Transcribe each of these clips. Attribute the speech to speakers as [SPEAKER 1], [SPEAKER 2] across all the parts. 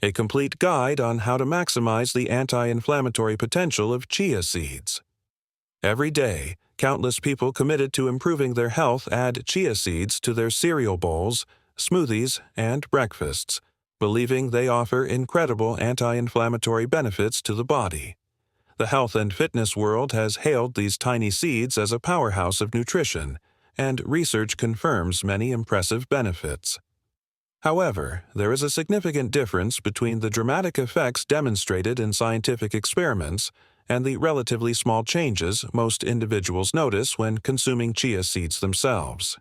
[SPEAKER 1] a complete guide on how to maximize the anti-inflammatory potential of chia seeds. Every day, countless people committed to improving their health add chia seeds to their cereal bowls, smoothies, and breakfasts, believing they offer incredible anti-inflammatory benefits to the body. The health and fitness world has hailed these tiny seeds as a powerhouse of nutrition, and research confirms many impressive benefits. However, there is a significant difference between the dramatic effects demonstrated in scientific experiments and the relatively small changes most individuals notice when consuming chia seeds themselves.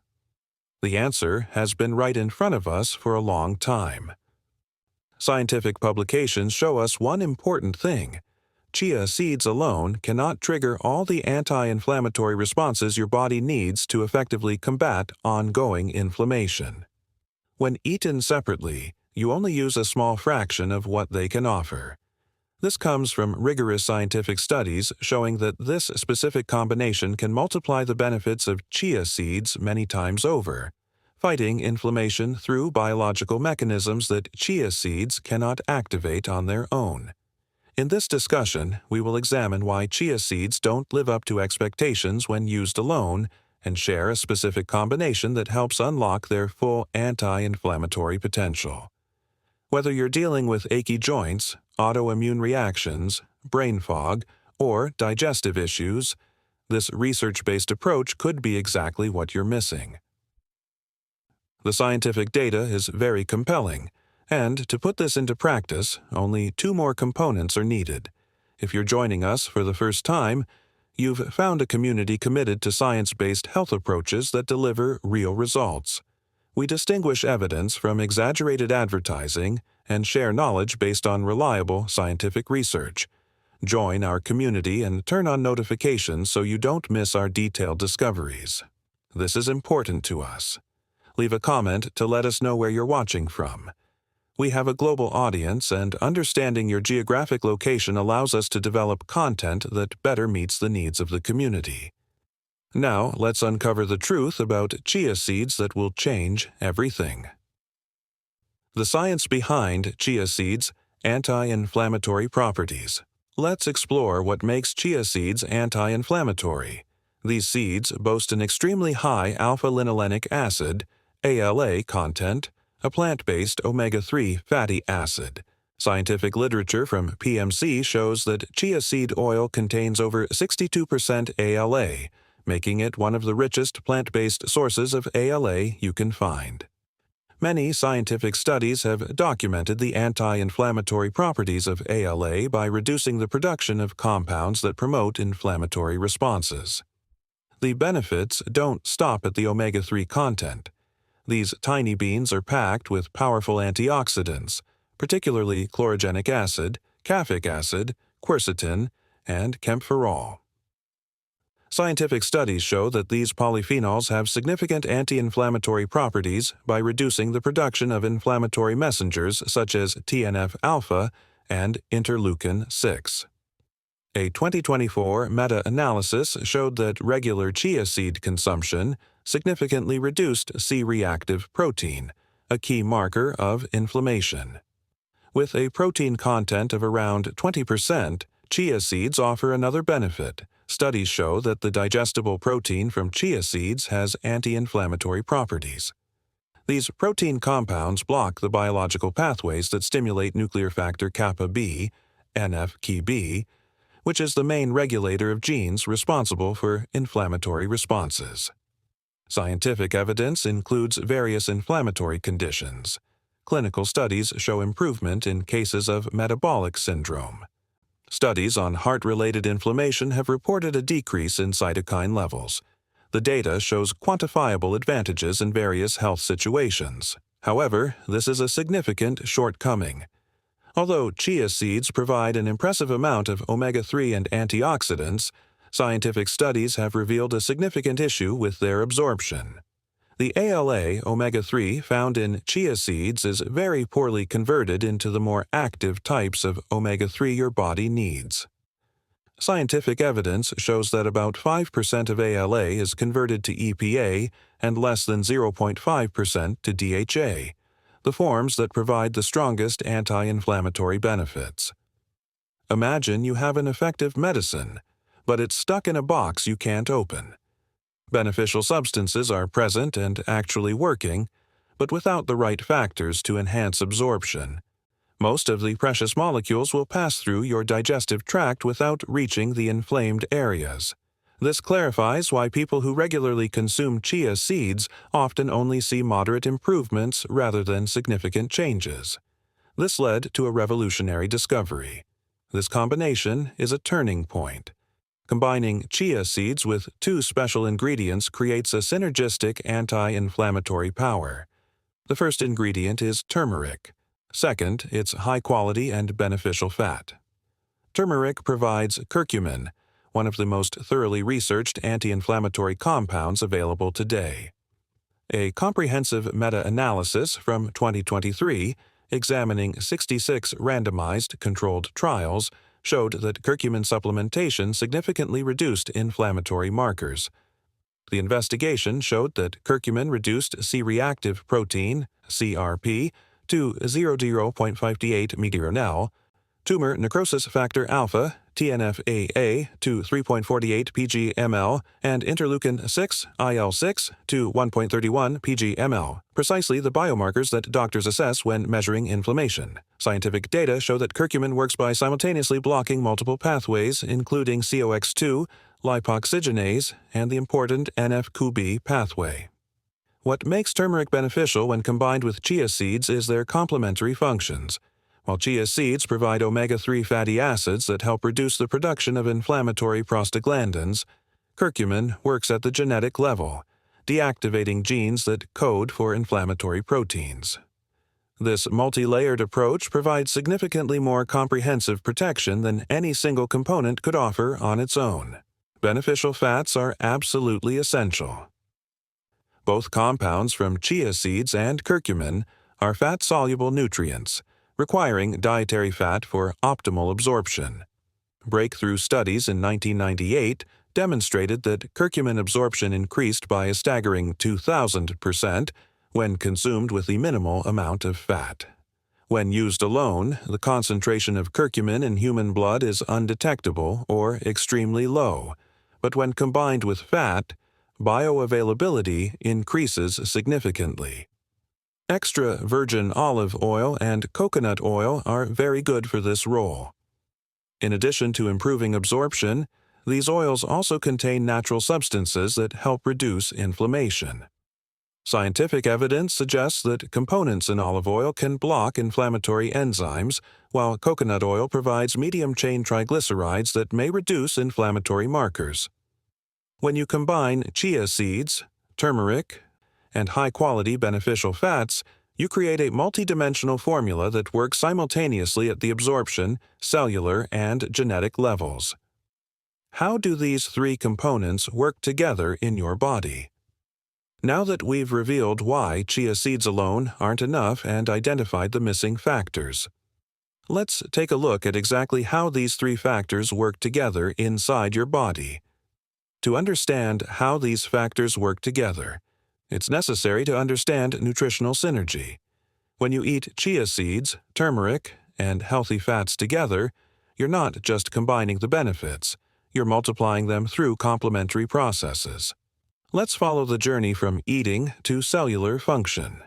[SPEAKER 1] The answer has been right in front of us for a long time. Scientific publications show us one important thing. Chia seeds alone cannot trigger all the anti-inflammatory responses your body needs to effectively combat ongoing inflammation. When eaten separately, you only use a small fraction of what they can offer. This comes from rigorous scientific studies showing that this specific combination can multiply the benefits of chia seeds many times over, fighting inflammation through biological mechanisms that chia seeds cannot activate on their own. In this discussion, we will examine why chia seeds don't live up to expectations when used alone, and share a specific combination that helps unlock their full anti-inflammatory potential. Whether you're dealing with achy joints, autoimmune reactions, brain fog, or digestive issues, this research-based approach could be exactly what you're missing. The scientific data is very compelling, and to put this into practice, only 2 more components are needed. If you're joining us for the first time, you've found a community committed to science-based health approaches that deliver real results. We distinguish evidence from exaggerated advertising and share knowledge based on reliable scientific research. Join our community and turn on notifications so you don't miss our detailed discoveries. This is important to us. Leave a comment to let us know where you're watching from. We have a global audience, and understanding your geographic location allows us to develop content that better meets the needs of the community. Now, let's uncover the truth about chia seeds that will change everything. The science behind chia seeds' anti-inflammatory properties. Let's explore what makes chia seeds anti-inflammatory. These seeds boast an extremely high alpha-linolenic acid, ALA content, a plant-based omega-3 fatty acid. Scientific literature from PMC shows that chia seed oil contains over 62% ALA, making it one of the richest plant-based sources of ALA you can find. Many scientific studies have documented the anti-inflammatory properties of ALA by reducing the production of compounds that promote inflammatory responses. The benefits don't stop at the omega-3 content. These tiny beans are packed with powerful antioxidants, particularly chlorogenic acid, caffeic acid, quercetin, and caempferol. Scientific studies show that these polyphenols have significant anti-inflammatory properties by reducing the production of inflammatory messengers such as TNF-α and interleukin-6. A 2024 meta-analysis showed that regular chia seed consumption significantly reduced C-reactive protein, a key marker of inflammation. With a protein content of around 20%, chia seeds offer another benefit. Studies show that the digestible protein from chia seeds has anti-inflammatory properties. These protein compounds block the biological pathways that stimulate nuclear factor kappa B, NF-κB, which is the main regulator of genes responsible for inflammatory responses. Scientific evidence includes various inflammatory conditions. Clinical studies show improvement in cases of metabolic syndrome. Studies on heart-related inflammation have reported a decrease in cytokine levels. The data shows quantifiable advantages in various health situations. However, this is a significant shortcoming. Although chia seeds provide an impressive amount of omega-3 and antioxidants, scientific studies have revealed a significant issue with their absorption. The ALA omega-3 found in chia seeds is very poorly converted into the more active types of omega-3 your body needs. Scientific evidence shows that about 5% of ALA is converted to EPA and less than 0.5% to DHA, the forms that provide the strongest anti-inflammatory benefits. Imagine you have an effective medicine, but it's stuck in a box you can't open. Beneficial substances are present and actually working, but without the right factors to enhance absorption. Most of the precious molecules will pass through your digestive tract without reaching the inflamed areas. This clarifies why people who regularly consume chia seeds often only see moderate improvements rather than significant changes. This led to a revolutionary discovery. This combination is a turning point. Combining chia seeds with two special ingredients creates a synergistic anti-inflammatory power. The first ingredient is turmeric. Second, it's high-quality and beneficial fat. Turmeric provides curcumin, one of the most thoroughly researched anti-inflammatory compounds available today. A comprehensive meta-analysis from 2023, examining 66 randomized controlled trials, showed that curcumin supplementation significantly reduced inflammatory markers. The investigation showed that curcumin reduced C-reactive protein, CRP, to 0.58 microNL, tumor necrosis factor alpha, TNF-α, to 3.48 pg/ml, and interleukin-6, IL-6, to 1.31 pg/ml, precisely the biomarkers that doctors assess when measuring inflammation. Scientific data show that curcumin works by simultaneously blocking multiple pathways, including COX-2, lipoxygenase, and the important NF-κB pathway. What makes turmeric beneficial when combined with chia seeds is their complementary functions. While chia seeds provide omega-3 fatty acids that help reduce the production of inflammatory prostaglandins, curcumin works at the genetic level, deactivating genes that code for inflammatory proteins. This multi-layered approach provides significantly more comprehensive protection than any single component could offer on its own. Beneficial fats are absolutely essential. Both compounds from chia seeds and curcumin are fat-soluble nutrients, requiring dietary fat for optimal absorption. Breakthrough studies in 1998 demonstrated that curcumin absorption increased by a staggering 2,000% when consumed with the minimal amount of fat. When used alone, the concentration of curcumin in human blood is undetectable or extremely low, but when combined with fat, bioavailability increases significantly. Extra virgin olive oil and coconut oil are very good for this role. In addition to improving absorption, these oils also contain natural substances that help reduce inflammation. Scientific evidence suggests that components in olive oil can block inflammatory enzymes, while coconut oil provides medium-chain triglycerides that may reduce inflammatory markers. When you combine chia seeds, turmeric, and high-quality beneficial fats, you create a multidimensional formula that works simultaneously at the absorption, cellular, and genetic levels. How do these three components work together in your body? Now that we've revealed why chia seeds alone aren't enough and identified the missing factors, let's take a look at exactly how these three factors work together inside your body. To understand how these factors work together, it's necessary to understand nutritional synergy. When you eat chia seeds, turmeric, and healthy fats together, you're not just combining the benefits, you're multiplying them through complementary processes. Let's follow the journey from eating to cellular function.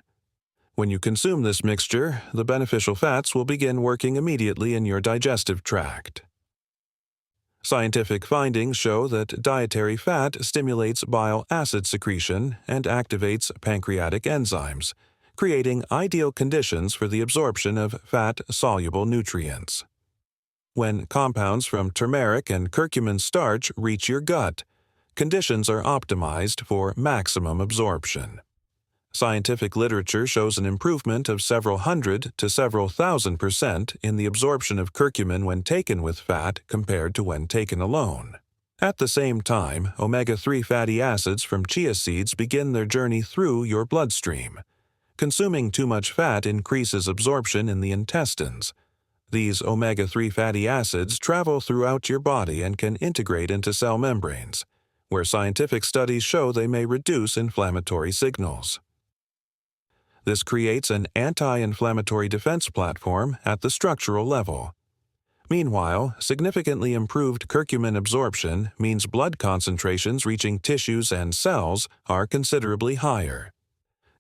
[SPEAKER 1] When you consume this mixture, the beneficial fats will begin working immediately in your digestive tract. Scientific findings show that dietary fat stimulates bile acid secretion and activates pancreatic enzymes, creating ideal conditions for the absorption of fat-soluble nutrients. When compounds from turmeric and curcumin starch reach your gut, conditions are optimized for maximum absorption. Scientific literature shows an improvement of several hundred to several thousand% in the absorption of curcumin when taken with fat compared to when taken alone. At the same time, omega-3 fatty acids from chia seeds begin their journey through your bloodstream. Consuming too much fat increases absorption in the intestines. These omega-3 fatty acids travel throughout your body and can integrate into cell membranes, where scientific studies show they may reduce inflammatory signals. This creates an anti-inflammatory defense platform at the structural level. Meanwhile, significantly improved curcumin absorption means blood concentrations reaching tissues and cells are considerably higher.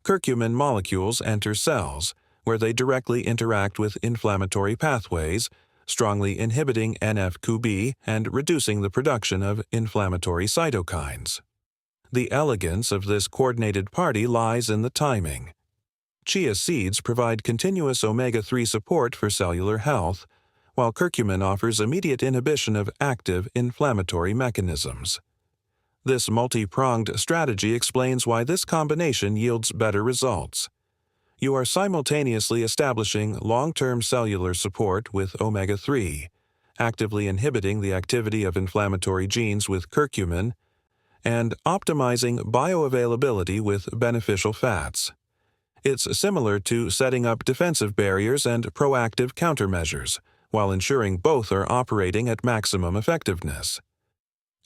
[SPEAKER 1] Curcumin molecules enter cells, where they directly interact with inflammatory pathways, strongly inhibiting NF-κB and reducing the production of inflammatory cytokines. The elegance of this coordinated party lies in the timing. Chia seeds provide continuous omega-3 support for cellular health, while curcumin offers immediate inhibition of active inflammatory mechanisms. This multi-pronged strategy explains why this combination yields better results. You are simultaneously establishing long-term cellular support with omega-3, actively inhibiting the activity of inflammatory genes with curcumin, and optimizing bioavailability with beneficial fats. It's similar to setting up defensive barriers and proactive countermeasures, while ensuring both are operating at maximum effectiveness.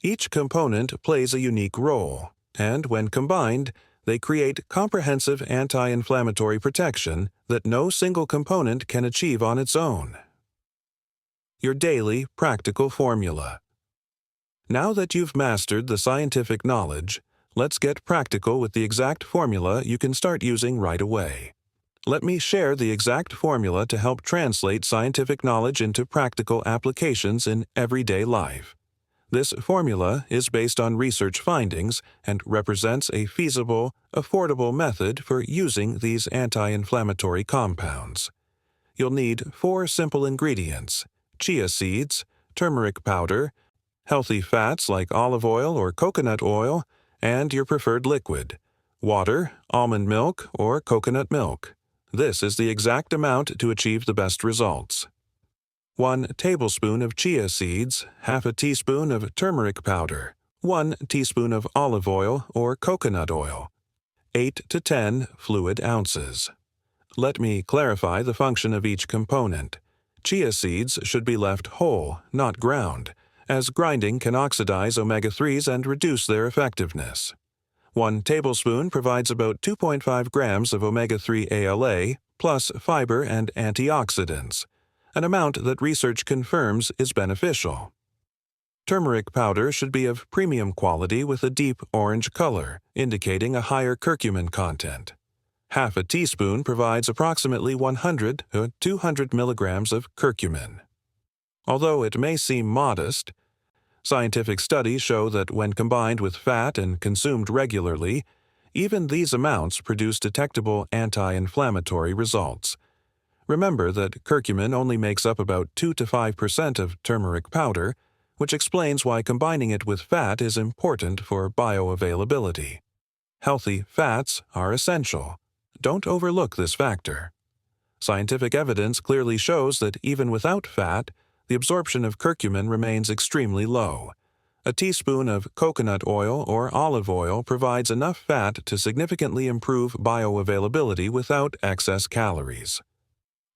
[SPEAKER 1] Each component plays a unique role, and when combined, they create comprehensive anti-inflammatory protection that no single component can achieve on its own. Your daily practical formula. Now that you've mastered the scientific knowledge, let's get practical with the exact formula you can start using right away. Let me share the exact formula to help translate scientific knowledge into practical applications in everyday life. This formula is based on research findings and represents a feasible, affordable method for using these anti-inflammatory compounds. You'll need 4 simple ingredients: chia seeds, turmeric powder, healthy fats like olive oil or coconut oil, and your preferred liquid: water, almond milk, or coconut milk. This is the exact amount to achieve the best results. 1 tablespoon of chia seeds, half a teaspoon of turmeric powder, 1 teaspoon of olive oil or coconut oil, 8 to 10 fluid ounces. Let me clarify the function of each component. Chia seeds should be left whole, not ground, as grinding can oxidize omega-3s and reduce their effectiveness. 1 tablespoon provides about 2.5 grams of omega-3 ALA, plus fiber and antioxidants, an amount that research confirms is beneficial. Turmeric powder should be of premium quality with a deep orange color, indicating a higher curcumin content. Half a teaspoon provides approximately 100 to 200 milligrams of curcumin. Although it may seem modest, scientific studies show that when combined with fat and consumed regularly, even these amounts produce detectable anti-inflammatory results. Remember that curcumin only makes up about 2 to 5% of turmeric powder, which explains why combining it with fat is important for bioavailability. Healthy fats are essential. Don't overlook this factor. Scientific evidence clearly shows that even without fat, the absorption of curcumin remains extremely low. A teaspoon of coconut oil or olive oil provides enough fat to significantly improve bioavailability without excess calories.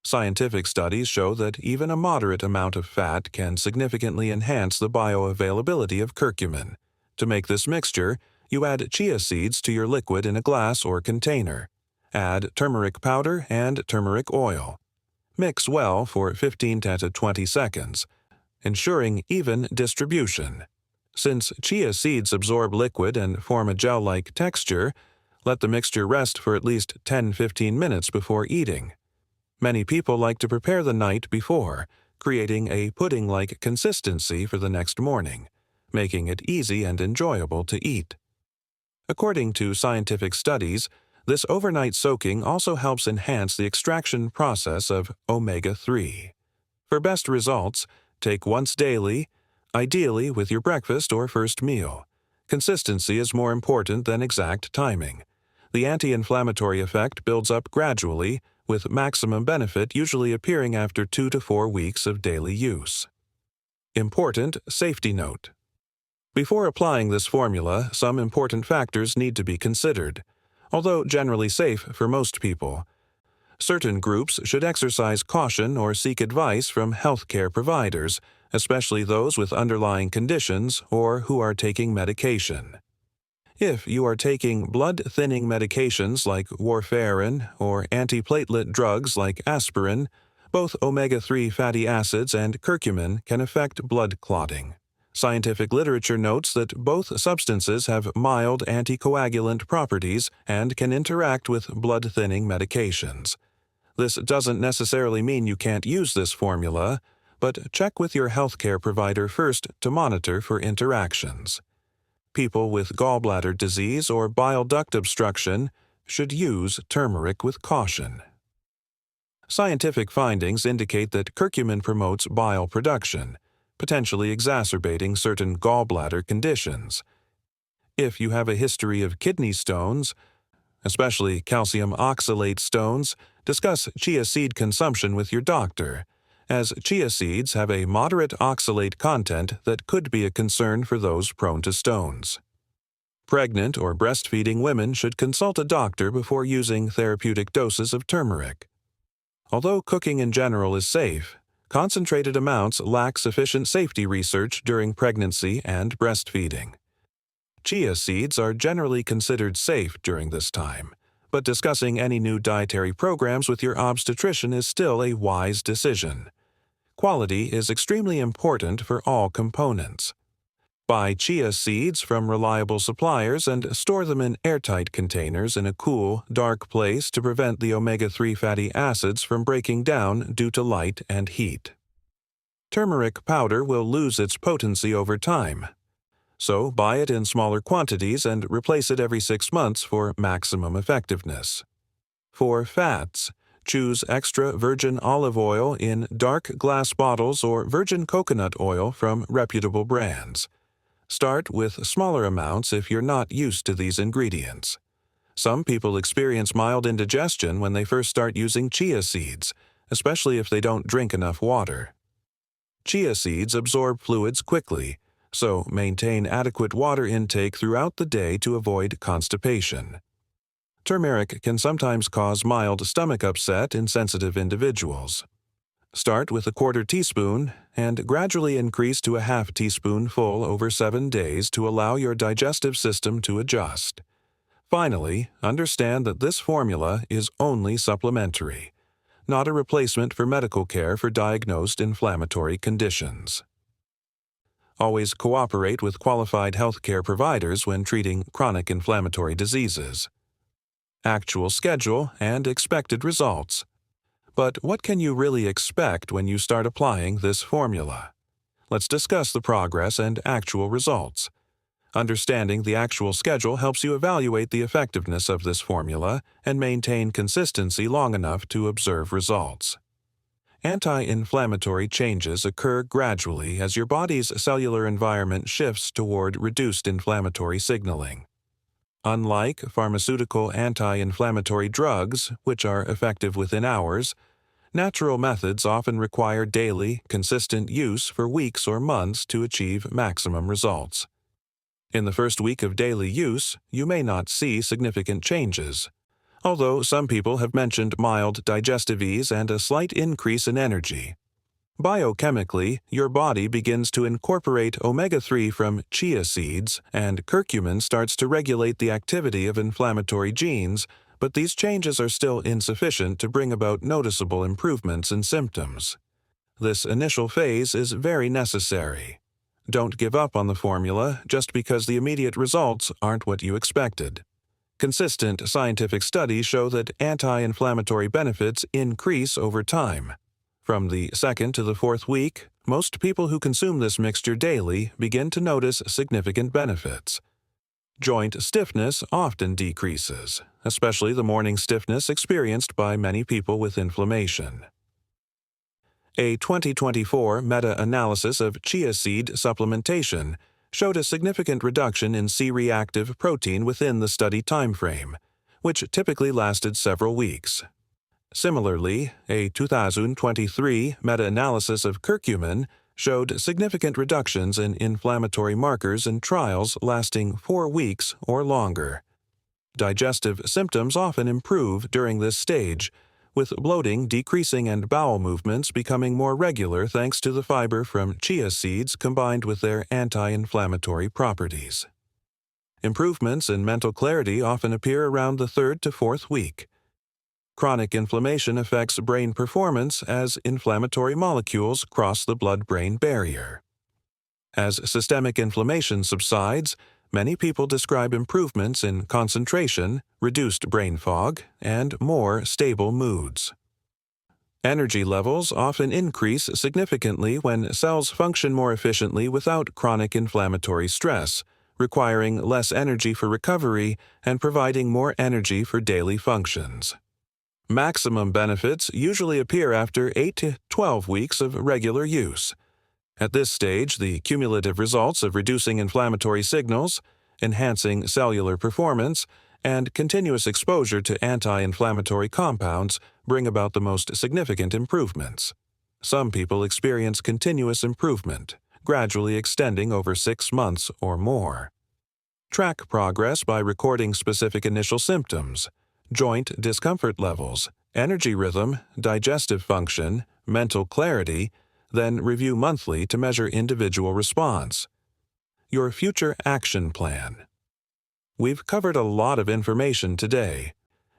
[SPEAKER 1] Scientific studies show that even a moderate amount of fat can significantly enhance the bioavailability of curcumin. To make this mixture, you add chia seeds to your liquid in a glass or container. Add turmeric powder and turmeric oil. Mix well for 15 to 20 seconds, ensuring even distribution. Since chia seeds absorb liquid and form a gel-like texture, let the mixture rest for at least 10-15 minutes before eating. Many people like to prepare the night before, creating a pudding-like consistency for the next morning, making it easy and enjoyable to eat. According to scientific studies, this overnight soaking also helps enhance the extraction process of omega-3. For best results, take once daily, ideally with your breakfast or first meal. Consistency is more important than exact timing. The anti-inflammatory effect builds up gradually, with maximum benefit usually appearing after 2 to 4 weeks of daily use. Important safety note. Before applying this formula, some important factors need to be considered. Although generally safe for most people, certain groups should exercise caution or seek advice from healthcare providers, especially those with underlying conditions or who are taking medication. If you are taking blood-thinning medications like warfarin or antiplatelet drugs like aspirin, both omega-3 fatty acids and curcumin can affect blood clotting. Scientific literature notes that both substances have mild anticoagulant properties and can interact with blood-thinning medications. This doesn't necessarily mean you can't use this formula, but check with your healthcare provider first to monitor for interactions. People with gallbladder disease or bile duct obstruction should use turmeric with caution. Scientific findings indicate that curcumin promotes bile production, potentially exacerbating certain gallbladder conditions. If you have a history of kidney stones, especially calcium oxalate stones, discuss chia seed consumption with your doctor, as chia seeds have a moderate oxalate content that could be a concern for those prone to stones. Pregnant or breastfeeding women should consult a doctor before using therapeutic doses of turmeric. Although cooking in general is safe, concentrated amounts lack sufficient safety research during pregnancy and breastfeeding. Chia seeds are generally considered safe during this time, but discussing any new dietary programs with your obstetrician is still a wise decision. Quality is extremely important for all components. Buy chia seeds from reliable suppliers and store them in airtight containers in a cool, dark place to prevent the omega-3 fatty acids from breaking down due to light and heat. Turmeric powder will lose its potency over time, so buy it in smaller quantities and replace it every 6 months for maximum effectiveness. For fats, choose extra virgin olive oil in dark glass bottles or virgin coconut oil from reputable brands. Start with smaller amounts if you're not used to these ingredients. Some people experience mild indigestion when they first start using chia seeds, especially if they don't drink enough water. Chia seeds absorb fluids quickly, so maintain adequate water intake throughout the day to avoid constipation. Turmeric can sometimes cause mild stomach upset in sensitive individuals. Start with a 1/4 teaspoon and gradually increase to a 1/2 teaspoonful over 7 days to allow your digestive system to adjust. Finally, understand that this formula is only supplementary, not a replacement for medical care for diagnosed inflammatory conditions. Always cooperate with qualified healthcare providers when treating chronic inflammatory diseases. Actual schedule and expected results. But what can you really expect when you start applying this formula? Let's discuss the progress and actual results. Understanding the actual schedule helps you evaluate the effectiveness of this formula and maintain consistency long enough to observe results. Anti-inflammatory changes occur gradually as your body's cellular environment shifts toward reduced inflammatory signaling. Unlike pharmaceutical anti-inflammatory drugs, which are effective within hours, natural methods often require daily, consistent use for weeks or months to achieve maximum results. In the first week of daily use, you may not see significant changes, although some people have mentioned mild digestive ease and a slight increase in energy. Biochemically, your body begins to incorporate omega-3 from chia seeds, and curcumin starts to regulate the activity of inflammatory genes, but these changes are still insufficient to bring about noticeable improvements in symptoms. This initial phase is very necessary. Don't give up on the formula just because the immediate results aren't what you expected. Consistent scientific studies show that anti-inflammatory benefits increase over time. From the 2nd to the 4th week, most people who consume this mixture daily begin to notice significant benefits. Joint stiffness often decreases, especially the morning stiffness experienced by many people with inflammation. A 2024 meta-analysis of chia seed supplementation showed a significant reduction in C-reactive protein within the study timeframe, which typically lasted several weeks. Similarly, a 2023 meta-analysis of curcumin showed significant reductions in inflammatory markers in trials lasting 4 weeks or longer. Digestive symptoms often improve during this stage, with bloating decreasing and bowel movements becoming more regular thanks to the fiber from chia seeds combined with their anti-inflammatory properties. Improvements in mental clarity often appear around the 3rd to 4th week. Chronic inflammation affects brain performance as inflammatory molecules cross the blood-brain barrier. As systemic inflammation subsides, many people describe improvements in concentration, reduced brain fog, and more stable moods. Energy levels often increase significantly when cells function more efficiently without chronic inflammatory stress, requiring less energy for recovery and providing more energy for daily functions. Maximum benefits usually appear after 8 to 12 weeks of regular use. At this stage, the cumulative results of reducing inflammatory signals, enhancing cellular performance, and continuous exposure to anti-inflammatory compounds bring about the most significant improvements. Some people experience continuous improvement, gradually extending over 6 months or more. Track progress by recording specific initial symptoms, joint discomfort levels, energy rhythm, digestive function, mental clarity, then review monthly to measure individual response. Your future action plan. We've covered a lot of information today,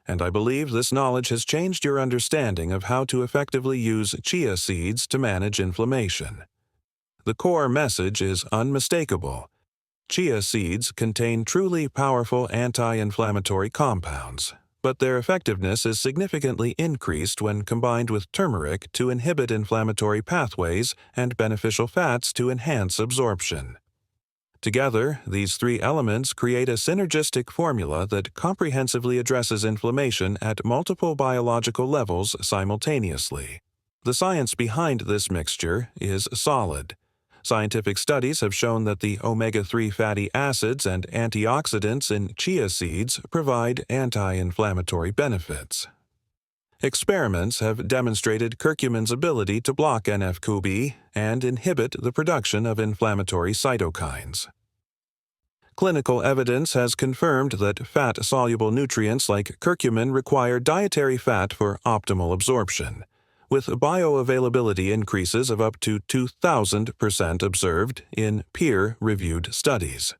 [SPEAKER 1] and I believe this knowledge has changed your understanding of how to effectively use chia seeds to manage inflammation. The core message is unmistakable. Chia seeds contain truly powerful anti-inflammatory compounds, but their effectiveness is significantly increased when combined with turmeric to inhibit inflammatory pathways and beneficial fats to enhance absorption. Together, these 3 elements create a synergistic formula that comprehensively addresses inflammation at multiple biological levels simultaneously. The science behind this mixture is solid. Scientific studies have shown that the omega-3 fatty acids and antioxidants in chia seeds provide anti-inflammatory benefits. Experiments have demonstrated curcumin's ability to block NF-κB and inhibit the production of inflammatory cytokines. Clinical evidence has confirmed that fat-soluble nutrients like curcumin require dietary fat for optimal absorption, with bioavailability increases of up to 2,000% observed in peer-reviewed studies.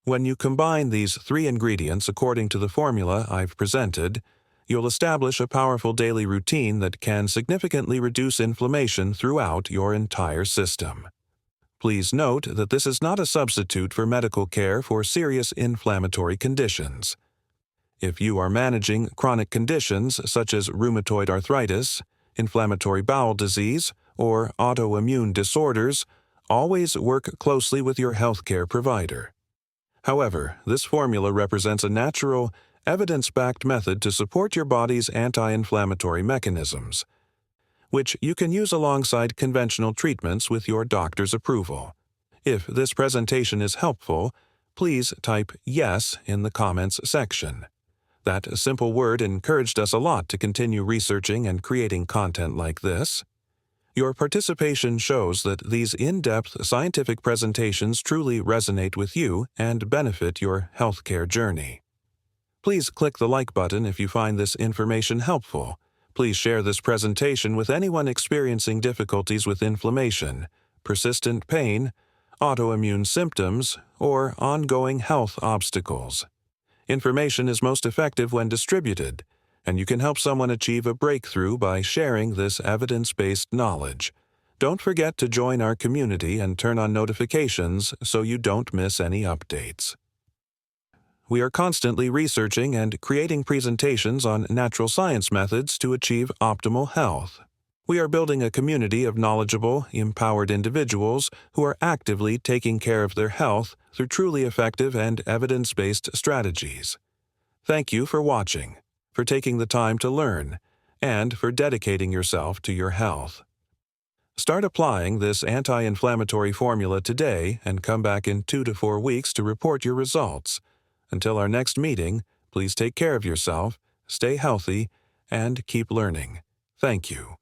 [SPEAKER 1] When you combine these 3 ingredients according to the formula I've presented, you'll establish a powerful daily routine that can significantly reduce inflammation throughout your entire system. Please note that this is not a substitute for medical care for serious inflammatory conditions. If you are managing chronic conditions such as rheumatoid arthritis, inflammatory bowel disease, or autoimmune disorders, always work closely with your healthcare provider. However, this formula represents a natural, evidence-backed method to support your body's anti-inflammatory mechanisms, which you can use alongside conventional treatments with your doctor's approval. If this presentation is helpful, please type "Yes" in the comments section. That simple word encouraged us a lot to continue researching and creating content like this. Your participation shows that these in-depth scientific presentations truly resonate with you and benefit your healthcare journey. Please click the like button if you find this information helpful. Please share this presentation with anyone experiencing difficulties with inflammation, persistent pain, autoimmune symptoms, or ongoing health obstacles. Information is most effective when distributed, and you can help someone achieve a breakthrough by sharing this evidence-based knowledge. Don't forget to join our community and turn on notifications so you don't miss any updates. We are constantly researching and creating presentations on natural science methods to achieve optimal health. We are building a community of knowledgeable, empowered individuals who are actively taking care of their health through truly effective and evidence-based strategies. Thank you for watching, for taking the time to learn, and for dedicating yourself to your health. Start applying this anti-inflammatory formula today and come back in 2 to 4 weeks to report your results. Until our next meeting, please take care of yourself, stay healthy, and keep learning. Thank you.